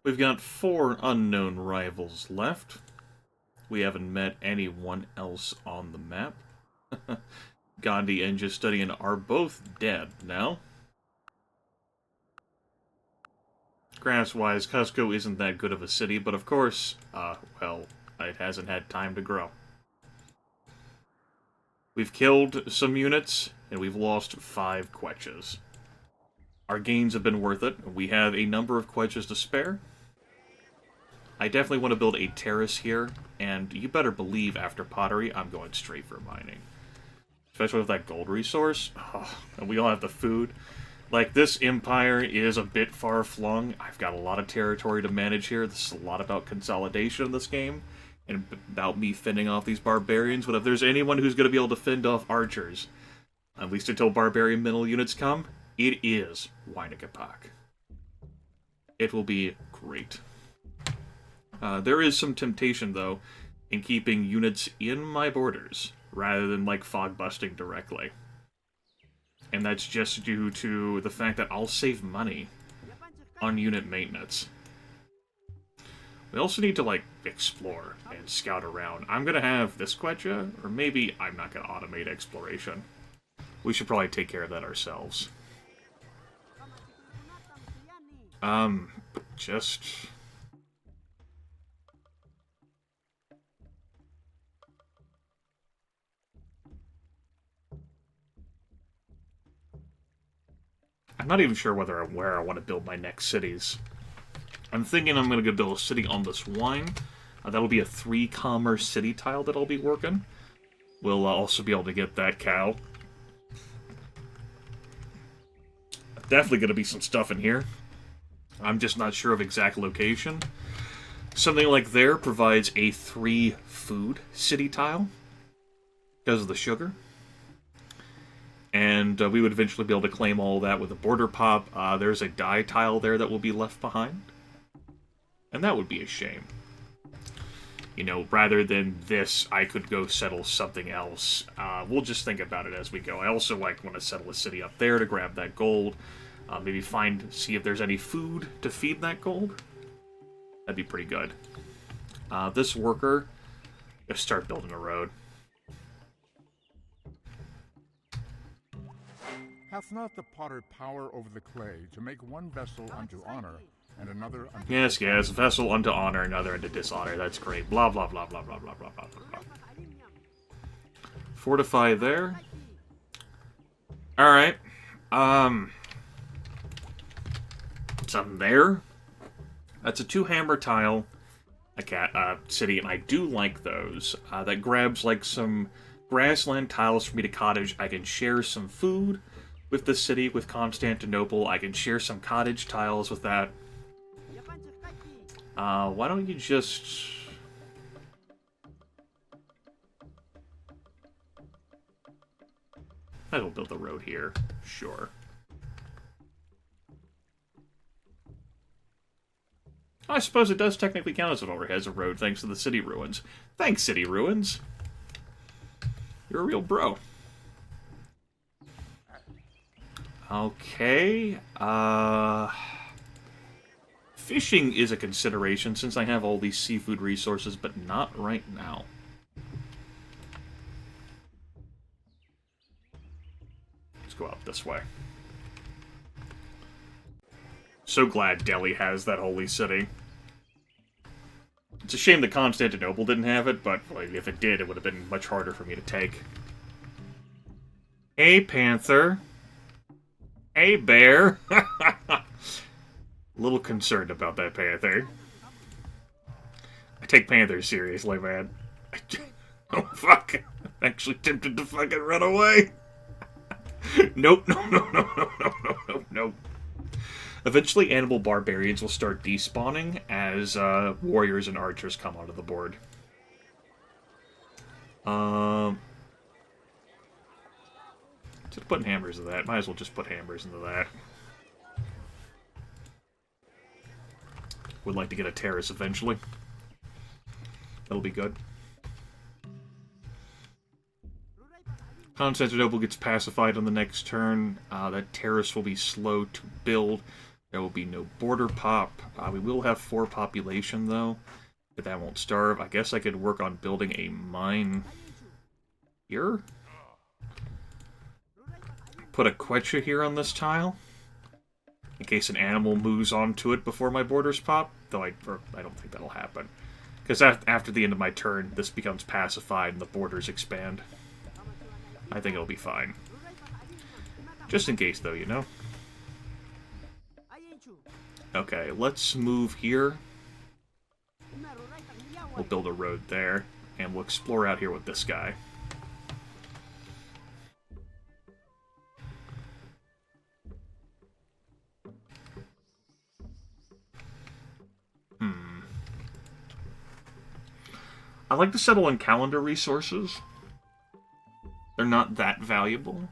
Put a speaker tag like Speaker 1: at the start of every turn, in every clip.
Speaker 1: We've got 4 unknown rivals left. We haven't met anyone else on the map. Gandhi and Justinian are both dead now. Grass-wise, Cusco isn't that good of a city, but of course, well, it hasn't had time to grow. We've killed some units, and we've lost 5 quetches. Our gains have been worth it. We have a number of quetches to spare. I definitely want to build a terrace here, and you better believe after pottery, I'm going straight for mining. Especially with that gold resource. Oh, and we all have the food. Like, this empire is a bit far-flung. I've got a lot of territory to manage here. This is a lot about consolidation in this game, and about me fending off these barbarians. But if there's anyone who's going to be able to fend off archers, at least until barbarian middle units come, it is Wynagapak. It will be great. There is some temptation, though, in keeping units in my borders, rather than, like, fog-busting directly. And that's just due to the fact that I'll save money on unit maintenance. We also need to, like, explore and scout around. I'm gonna have this quetcha, or maybe I'm not gonna automate exploration. We should probably take care of that ourselves. Just... I'm not even sure where I want to build my next cities. I'm thinking I'm going to go build a city on this wine. That'll be a 3 commerce city tile that I'll be working. We'll also be able to get that cow. Definitely going to be some stuff in here. I'm just not sure of exact location. Something like there provides a 3 food city tile because of the sugar. And we would eventually be able to claim all that with a border pop. There's a dye tile there that will be left behind. And that would be a shame. You know, rather than this, I could go settle something else. We'll just think about it as we go. I also want to settle a city up there to grab that gold. Maybe see if there's any food to feed that gold. That'd be pretty good. This worker, just start building a road.
Speaker 2: Hath not the potter power over the clay to make one vessel unto honor and another unto...
Speaker 1: Yes, vessel unto honor, another unto dishonor. That's great. Blah, blah, blah, blah, blah, blah, blah, blah, blah. Fortify there. Alright. Something there. That's a 2-hammer tile. City, and I do like those. That grabs, like, some grassland tiles for me to cottage. I can share some food with the city, with Constantinople. I can share some cottage tiles with that. Why don't you just... I will build the road here. Sure. I suppose it does technically count as an overhead as a road thanks to the city ruins. Thanks, city ruins. You're a real bro. Okay, fishing is a consideration since I have all these seafood resources, but not right now. Let's go out this way. So glad Delhi has that holy city. It's a shame that Constantinople didn't have it, but if it did, it would have been much harder for me to take. Hey, Panther. Hey, Bear. A little concerned about that Panther. I take Panthers seriously, man. Oh, fuck. I'm actually tempted to fucking run away. Nope, nope. Eventually, animal barbarians will start despawning as warriors and archers come onto the board. Instead of putting hammers into that, might as well just put hammers into that. Would like to get a terrace eventually. That'll be good. Constantinople gets pacified on the next turn. That terrace will be slow to build. There will be no border pop. We will have 4 population, though. But that won't starve. I guess I could work on building a mine here. Put a Quechua here on this tile. In case an animal moves onto it before my borders pop. Though I don't think that'll happen. Because after the end of my turn, this becomes pacified and the borders expand. I think it'll be fine. Just in case, though, you know? Okay, let's move here. We'll build a road there, and we'll explore out here with this guy. I like to settle on calendar resources. They're not that valuable.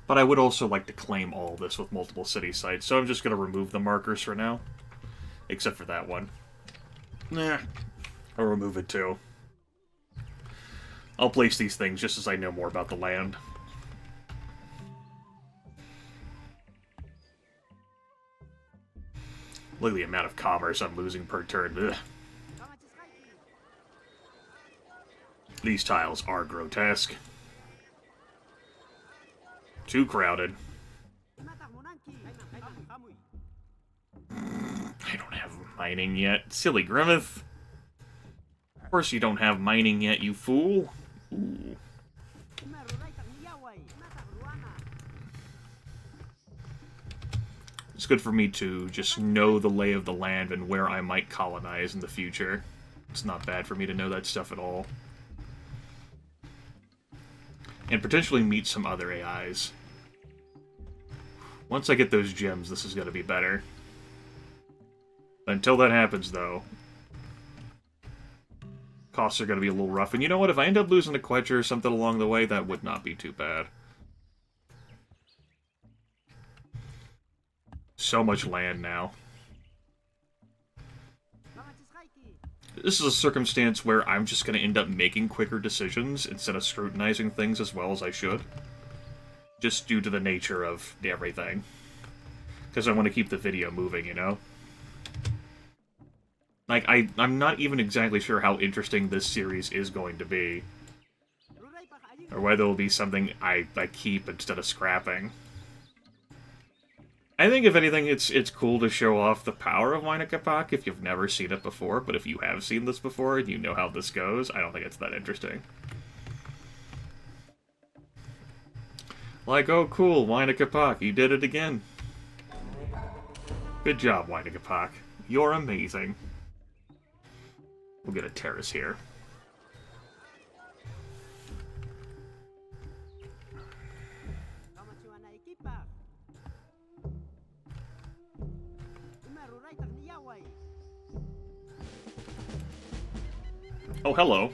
Speaker 1: But I would also like to claim all this with multiple city sites, so I'm just going to remove the markers for now. Except for that one. Nah, I'll remove it too. I'll place these things just as I know more about the land. Look at the amount of commerce I'm losing per turn. Ugh. These tiles are grotesque. Too crowded. I don't have mining yet. Silly Grimith. Of course you don't have mining yet, you fool. Ooh. It's good for me to just know the lay of the land and where I might colonize in the future. It's not bad for me to know that stuff at all. And potentially meet some other AIs. Once I get those gems, this is going to be better. Until that happens, though, costs are going to be a little rough. And you know what? If I end up losing a Quechua or something along the way, that would not be too bad. So much land now. This is a circumstance where I'm just going to end up making quicker decisions instead of scrutinizing things as well as I should. Just due to the nature of everything. Because I want to keep the video moving, you know? Like, I'm not even exactly sure how interesting this series is going to be. Or whether it'll be something I keep instead of scrapping. I think, if anything, it's cool to show off the power of Winakapak if you've never seen it before, but if you have seen this before and you know how this goes, I don't think it's that interesting. Like, oh cool, Winakapak, you did it again. Good job, Winakapak. You're amazing. We'll get a terrace here. Oh, hello.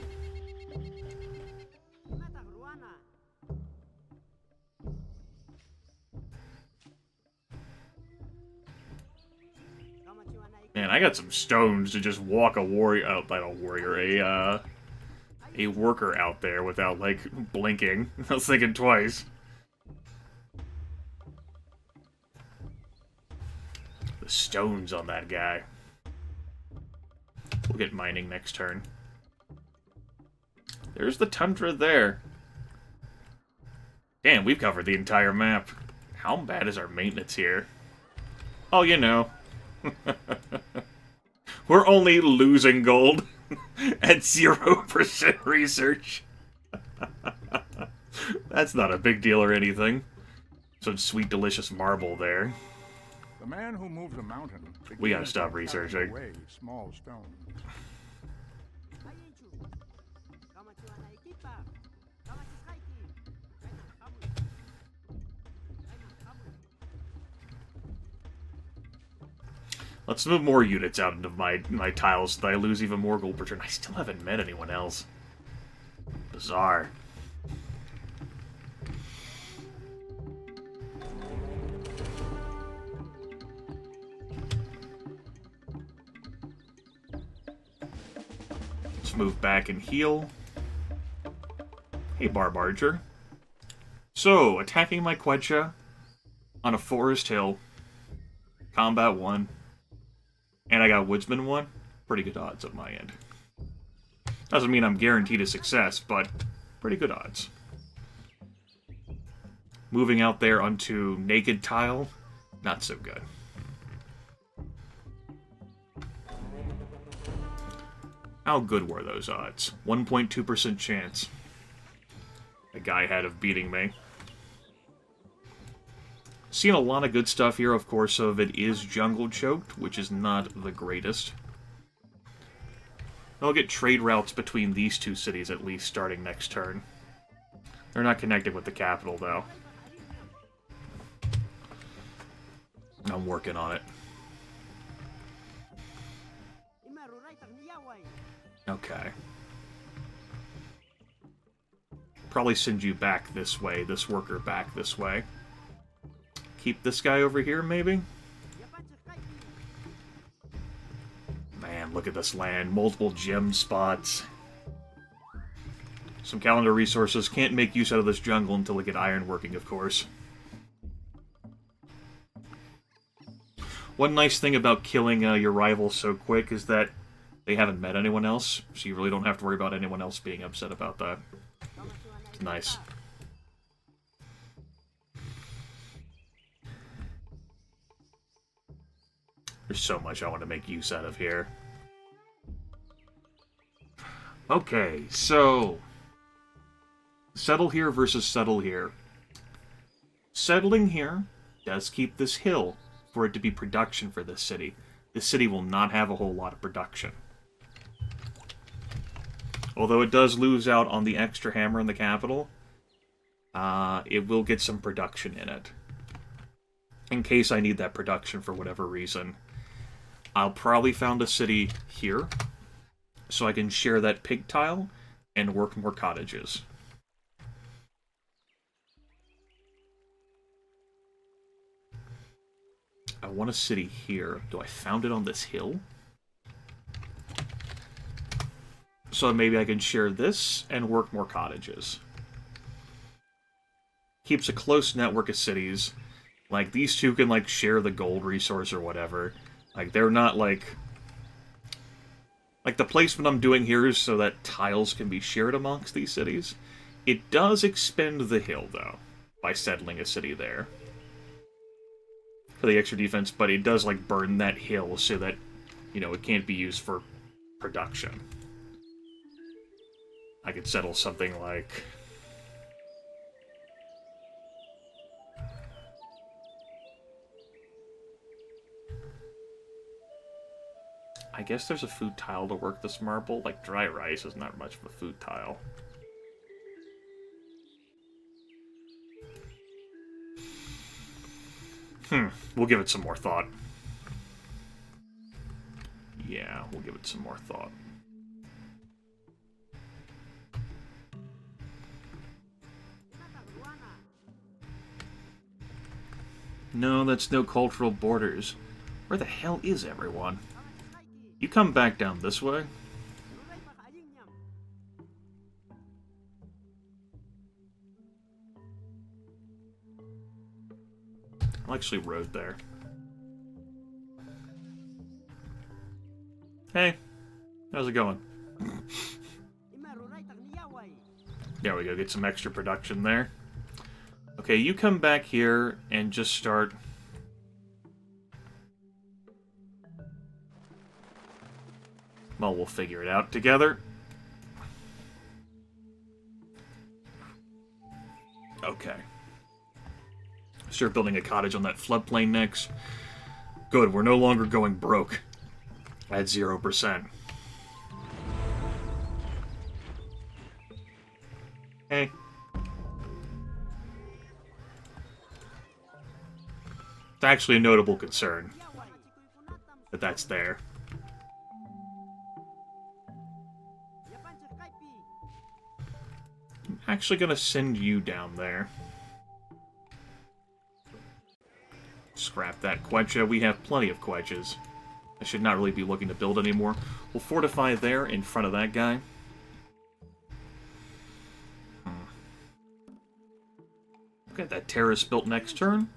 Speaker 1: Man, I got some stones to just walk a warrior out, not a warrior, a worker out there without, like, blinking. I was thinking twice. The stones on that guy. We'll get mining next turn. There's the tundra there. Damn, we've covered the entire map. How bad is our maintenance here? Oh, you know. We're only losing gold at 0% research. That's not a big deal or anything. Some sweet, delicious marble there.
Speaker 2: The man who moved a mountain.
Speaker 1: We gotta stop researching.
Speaker 2: Away small stones.
Speaker 1: Let's move more units out into my tiles so that I lose even more gold per turn. I still haven't met anyone else. Bizarre. Let's move back and heal. Hey, Barb Archer. So, attacking my Quecha on a forest hill. Combat 1. And I got Woodsman 1. Pretty good odds on my end. Doesn't mean I'm guaranteed a success, but pretty good odds. Moving out there onto Naked Tile, not so good. How good were those odds? 1.2% chance. A guy had of beating me. Seeing a lot of good stuff here, of course, of it is jungle choked, which is not the greatest. I'll get trade routes between these two cities at least starting next turn. They're not connected with the capital, though. I'm working on it. Okay. Probably send you back this way, this worker back this way. Keep this guy over here, maybe? Man, look at this land. Multiple gem spots. Some calendar resources. Can't make use out of this jungle until we get iron working, of course. One nice thing about killing your rival so quick is that they haven't met anyone else, so you really don't have to worry about anyone else being upset about that. It's nice. There's so much I want to make use out of here. Okay, so... settle here versus settle here. Settling here does keep this hill for it to be production for this city. This city will not have a whole lot of production. Although it does lose out on the extra hammer in the capital, it will get some production in it. In case I need that production for whatever reason. I'll probably found a city here, so I can share that pig tile and work more cottages. I want a city here. Do I found it on this hill? So maybe I can share this and work more cottages. Keeps a close network of cities. Like, these two can, like, share the gold resource or whatever. Like, they're not, like... Like, the placement I'm doing here is so that tiles can be shared amongst these cities. It does expend the hill, though, by settling a city there. For the extra defense, but it does, like, burn that hill so that, you know, it can't be used for production. I could settle something like... I guess there's a food tile to work this marble. Like, dry rice is not much of a food tile. We'll give it some more thought. Yeah, we'll give it some more thought. No, that's no cultural borders. Where the hell is everyone? You come back down this way? I'll actually road there. Hey, how's it going? There we go, get some extra production there. Okay, you come back here and just start... Well, we'll figure it out together. Okay. Start building a cottage on that floodplain next. Good, we're no longer going broke. At 0%. Hey. It's actually a notable concern that that's there. I'm actually gonna send you down there. Scrap that Quecha. We have plenty of Quechas. I should not really be looking to build anymore. We'll fortify there in front of that guy. Get that terrace built next turn.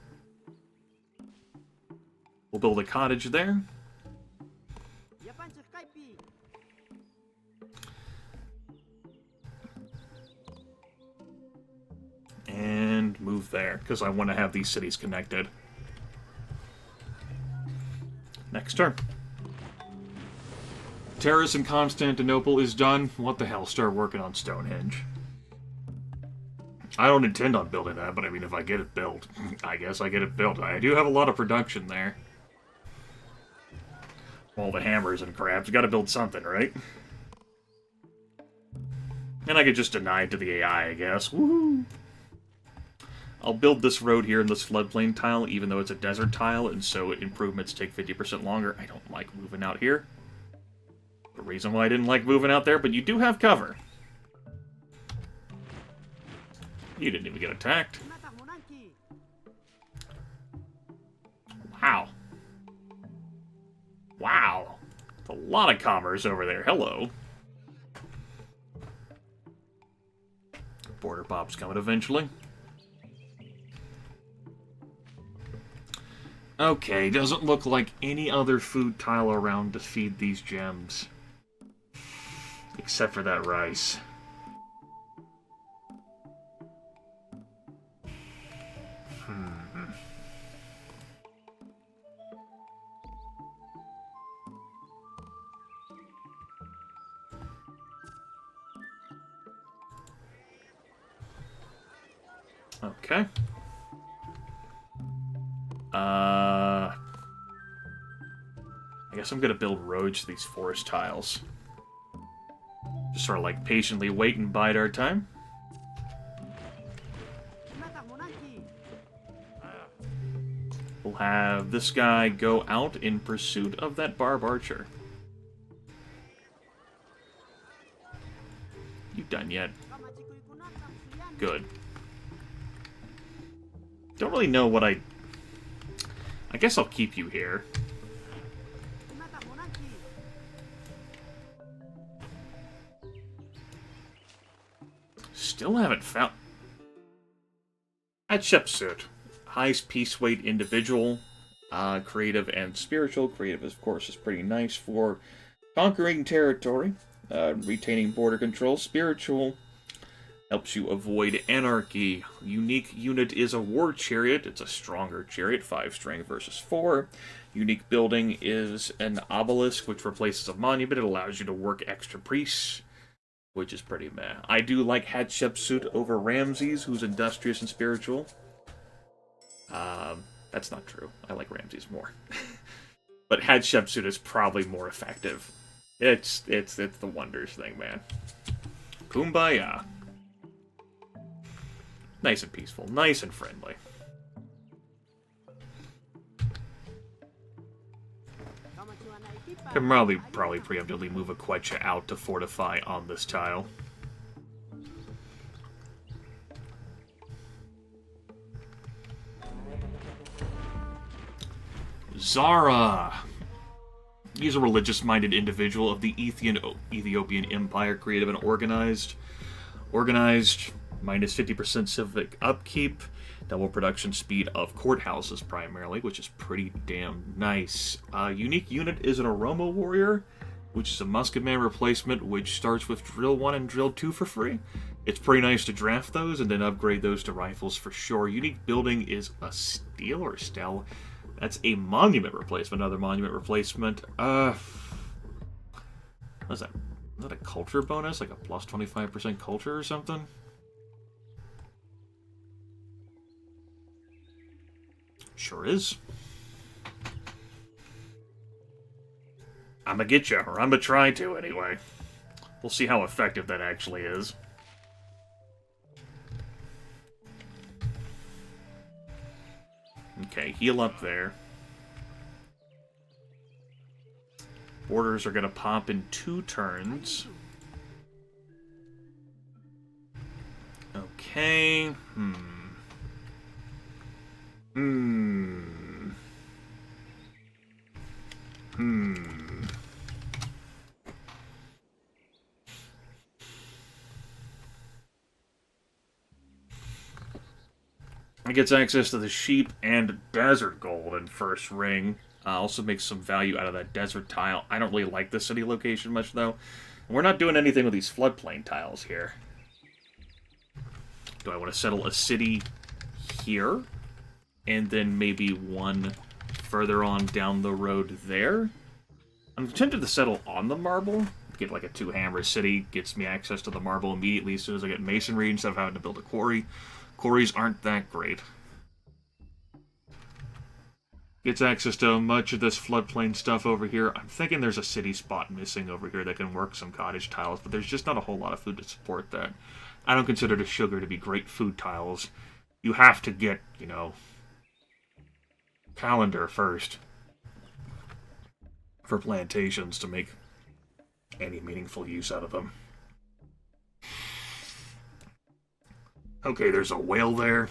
Speaker 1: We'll build a cottage there. And move there, because I want to have these cities connected. Next turn. Terrace in Constantinople is done. What the hell, start working on Stonehenge. I don't intend on building that, but I mean, if I get it built, I guess I get it built. I do have a lot of production there. All the hammers and crabs, gotta build something, right? And I could just deny it to the AI, I guess. Woohoo! I'll build this road here in this floodplain tile, even though it's a desert tile, and so improvements take 50% longer. I don't like moving out here. The reason why I didn't like moving out there, but you do have cover. You didn't even get attacked. Wow. Wow. That's a lot of commerce over there. Hello. Border pop's coming eventually. Okay, doesn't look like any other food tile around to feed these gems. Except for that rice. Okay. I guess I'm gonna build roads to these forest tiles. Just sort of like patiently wait and bide our time. We'll have this guy go out in pursuit of that barb archer. You done yet? Good. Don't really know what I guess I'll keep you here. Still haven't found... Hatshepsut. Highest piece weight individual. Creative and spiritual. Creative, of course, is pretty nice for conquering territory. Retaining border control. Spiritual helps you avoid anarchy. Unique unit is a war chariot. It's a stronger chariot. 5 strength versus 4. Unique building is an obelisk, which replaces a monument. It allows you to work extra priests, which is pretty meh. I do like Hatshepsut over Ramses, who's industrious and spiritual. That's not true. I like Ramses more. But Hatshepsut is probably more effective. It's the wonders thing, man. Kumbaya. Nice and peaceful. Nice and friendly. Can probably preemptively move a Quecha out to fortify on this tile. Zara! He's a religious-minded individual of the Ethiopian Empire, creative and organized. Organized, minus 50% civic upkeep, double production speed of courthouses primarily, which is pretty damn nice. Unique unit is an Aroma Warrior, which is a Musketman replacement, which starts with Drill 1 and Drill 2 for free. It's pretty nice to draft those and then upgrade those to rifles for sure. Unique building is a Steel or Stell. That's a Monument replacement, another Monument replacement. What is that? Is that a culture bonus? Like a plus 25% culture or something? Sure is. I'ma get you, or I'ma try to anyway. We'll see how effective that actually is. Okay, heal up there. Borders are gonna pop in 2 turns. Okay, It gets access to the sheep and desert gold in first ring. Also makes some value out of that desert tile. I don't really like the city location much, though. We're not doing anything with these floodplain tiles here. Do I want to settle a city here? And then maybe one further on down the road there? I'm tempted to settle on the marble. Get like a two-hammer city. Gets me access to the marble immediately as soon as I get masonry instead of having to build a quarry. Quarries aren't that great. Gets access to much of this floodplain stuff over here. I'm thinking there's a city spot missing over here that can work some cottage tiles, but there's just not a whole lot of food to support that. I don't consider the sugar to be great food tiles. You have to get, you know, calendar first for plantations to make any meaningful use out of them. Okay, there's a whale there.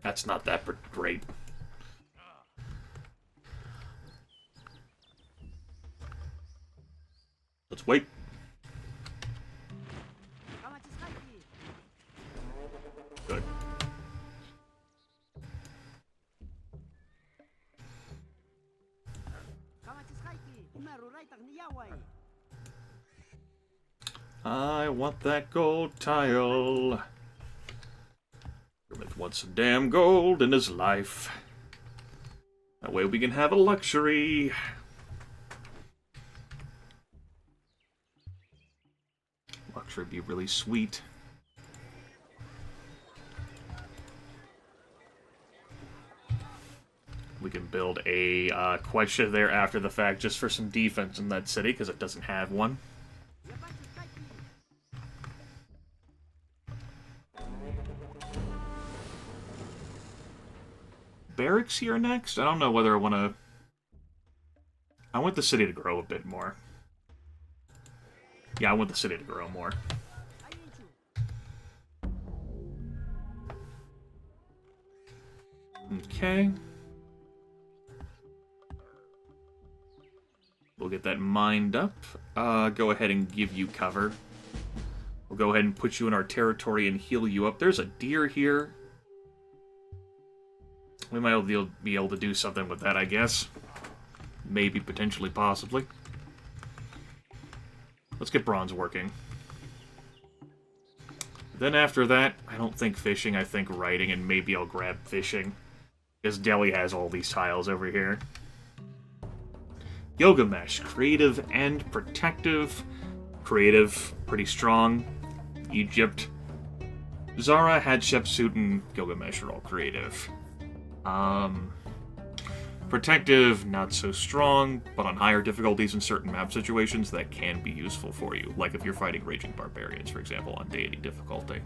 Speaker 1: That's not that great. Let's wait. Good. I want that gold tile. Grimith wants some damn gold in his life. That way we can have a luxury. Luxury would be really sweet. We can build a Quetsha there after the fact just for some defense in that city because it doesn't have one. Barracks here next? I don't know whether I want to... I want the city to grow a bit more. Yeah, I want the city to grow more. Okay. We'll get that mined up. Go ahead and give you cover. We'll go ahead and put you in our territory and heal you up. There's a deer here. We might be able to do something with that, I guess. Maybe, potentially, possibly. Let's get bronze working. Then after that, I don't think fishing, I think writing, and maybe I'll grab fishing. Because Delhi has all these tiles over here. Gilgamesh, creative and protective. Creative, pretty strong. Egypt. Zara, Hatshepsut, and Gilgamesh are all creative. Protective, not so strong, but on higher difficulties in certain map situations that can be useful for you. Like if you're fighting Raging Barbarians, for example, on deity difficulty.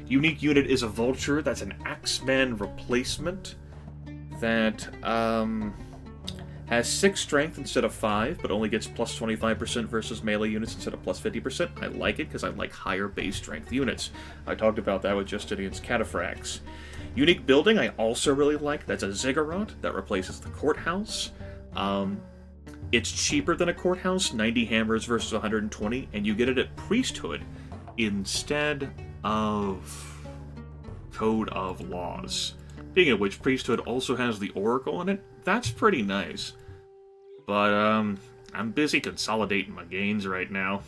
Speaker 1: Unique unit is a Vulture. That's an Axeman replacement that has 6 strength instead of 5, but only gets plus 25% versus melee units instead of plus 50%. I like it because I like higher base strength units. I talked about that with Justinian's Cataphracts. Unique building I also really like. That's a Ziggurat that replaces the courthouse. It's cheaper than a courthouse, 90 hammers versus 120, and you get it at priesthood instead of Code of Laws. Speaking of which, priesthood also has the Oracle in it. That's pretty nice. But, I'm busy consolidating my gains right now.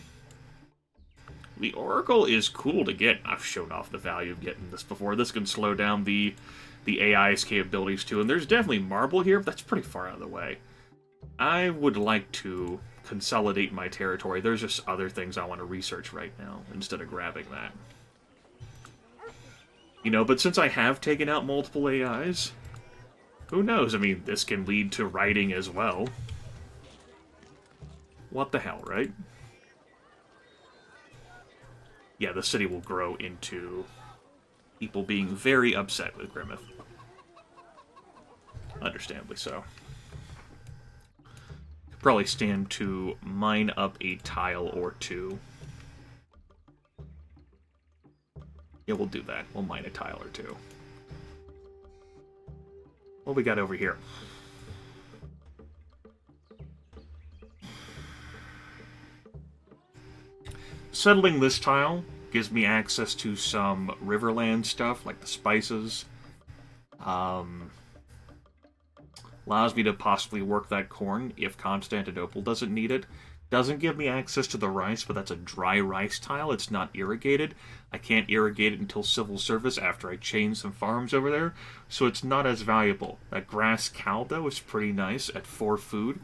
Speaker 1: The Oracle is cool to get. I've shown off the value of getting this before. This can slow down the AI's capabilities too, and there's definitely marble here, but that's pretty far out of the way. I would like to consolidate my territory. There's just other things I want to research right now, instead of grabbing that. You know, but since I have taken out multiple AIs, who knows? I mean, this can lead to writing as well. What the hell, right? Yeah, the city will grow into people being very upset with Grimith. Understandably so. Could probably stand to mine up a tile or two. Yeah, we'll do that. We'll mine a tile or two. What we got over here? Settling this tile gives me access to some Riverland stuff, like the spices. Allows me to possibly work that corn if Constantinople doesn't need it. Doesn't give me access to the rice, but that's a dry rice tile. It's not irrigated. I can't irrigate it until civil service after I change some farms over there, so it's not as valuable. That grass cow, though, is pretty nice at 4 food.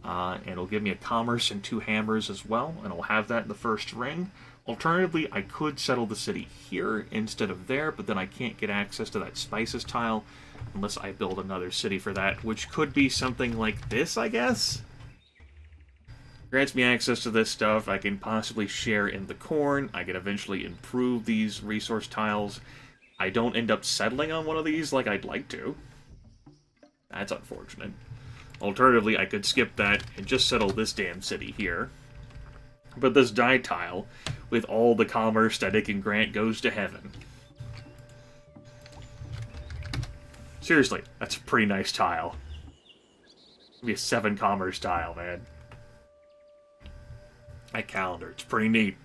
Speaker 1: And it'll give me a commerce and 2 hammers as well, and I'll have that in the first ring. Alternatively, I could settle the city here instead of there, but then I can't get access to that spices tile unless I build another city for that, which could be something like this, I guess? Grants me access to this stuff. I can possibly share in the corn. I can eventually improve these resource tiles. I don't end up settling on one of these like I'd like to. That's unfortunate. Alternatively, I could skip that and just settle this damn city here. But this dye tile, with all the commerce that it can grant, goes to heaven. Seriously, that's a pretty nice tile. It'll be a 7 commerce tile, man. That calendar, it's pretty neat.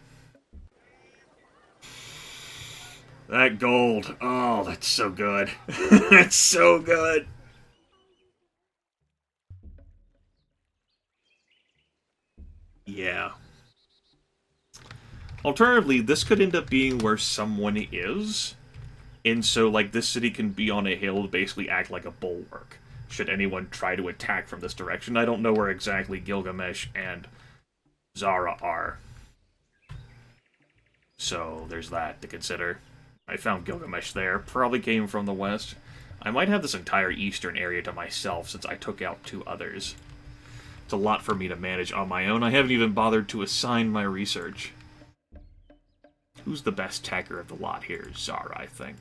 Speaker 1: That gold, oh, that's so good. That's so good. Yeah. Alternatively, this could end up being where someone is. And so, like, this city can be on a hill to basically act like a bulwark. Should anyone try to attack from this direction. I don't know where exactly Gilgamesh and Zara are. So, there's that to consider. I found Gilgamesh there. Probably came from the west. I might have this entire eastern area to myself since I took out 2 others. It's a lot for me to manage on my own. I haven't even bothered to assign my research. Who's the best tacker of the lot here? Zara, I think.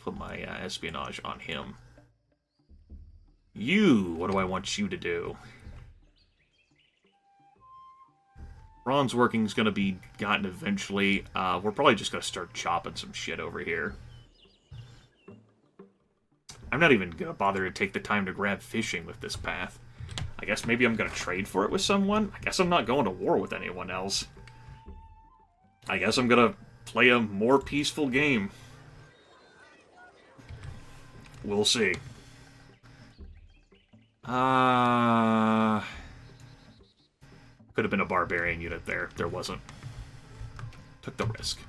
Speaker 1: Put my espionage on him. You! What do I want you to do? Bronze working's gonna be gotten eventually. We're probably just gonna start chopping some shit over here. I'm not even gonna bother to take the time to grab fishing with this path. I guess maybe I'm gonna trade for it with someone? I guess I'm not going to war with anyone else. I guess I'm gonna play a more peaceful game. We'll see. Could have been a barbarian unit there. There wasn't. Took the risk.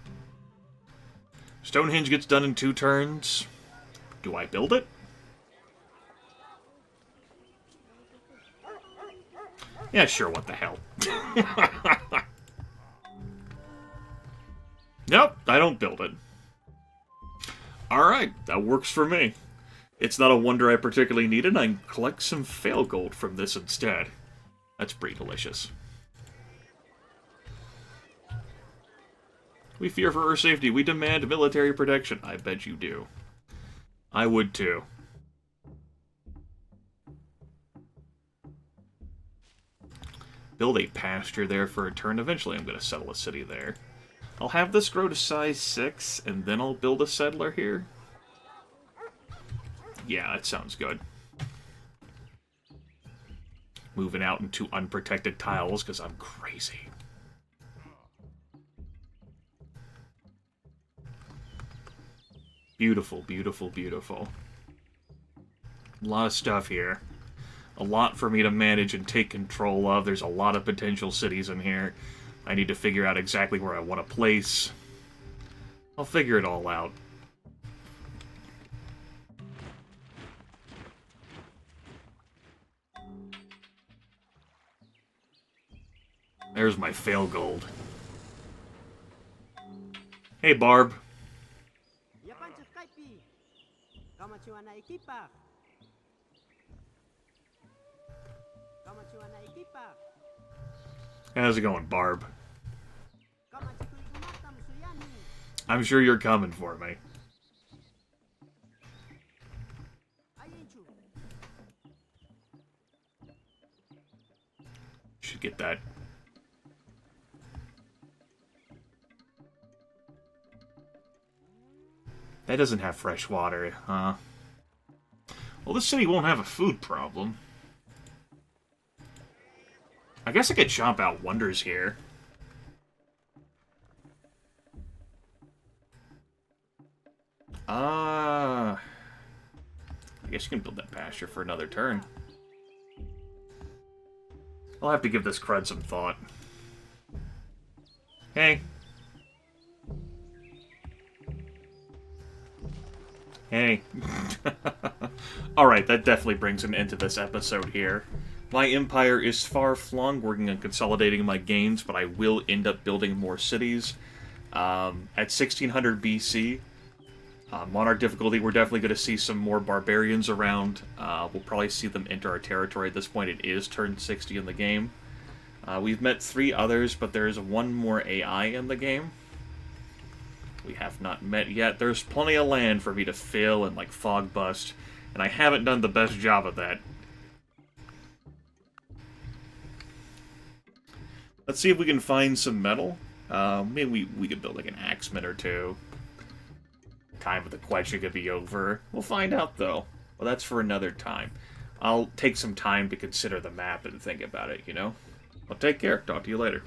Speaker 1: Stonehenge gets done in 2 turns. Do I build it? Yeah, sure, what the hell. Nope, I don't build it. Alright, that works for me. It's not a wonder I particularly needed. I can collect some fail gold from this instead. That's pretty delicious. We fear for our safety. We demand military protection. I bet you do. I would too. Build a pasture there for a turn. Eventually I'm going to settle a city there. I'll have this grow to size 6, and then I'll build a settler here. Yeah, that sounds good. Moving out into unprotected tiles, because I'm crazy. Beautiful, beautiful, beautiful. A lot of stuff here. A lot for me to manage and take control of. There's a lot of potential cities in here. I need to figure out exactly where I want to place. I'll figure it all out. There's my fail gold. Hey, Barb. How's it going, Barb? I'm sure you're coming for me. Should get that. That doesn't have fresh water, huh? Well, this city won't have a food problem. I guess I could chomp out wonders here. I guess you can build that pasture for another turn. I'll have to give this crud some thought. Hey. Hey. Alright, that definitely brings an end to this episode here. My empire is far-flung, working on consolidating my gains, but I will end up building more cities. At 1600 BC, Monarch difficulty, we're definitely going to see some more barbarians around. We'll probably see them enter our territory at this point. It is turn 60 in the game. We've met 3 others, but there's 1 more AI in the game. We have not met yet. There's plenty of land for me to fill and, like, fog bust, and I haven't done the best job of that. Let's see if we can find some metal. Maybe we could build, like, an axeman or 2. Time of the question could be over. We'll find out, though. Well, that's for another time. I'll take some time to consider the map and think about it, you know? Well, take care. Talk to you later.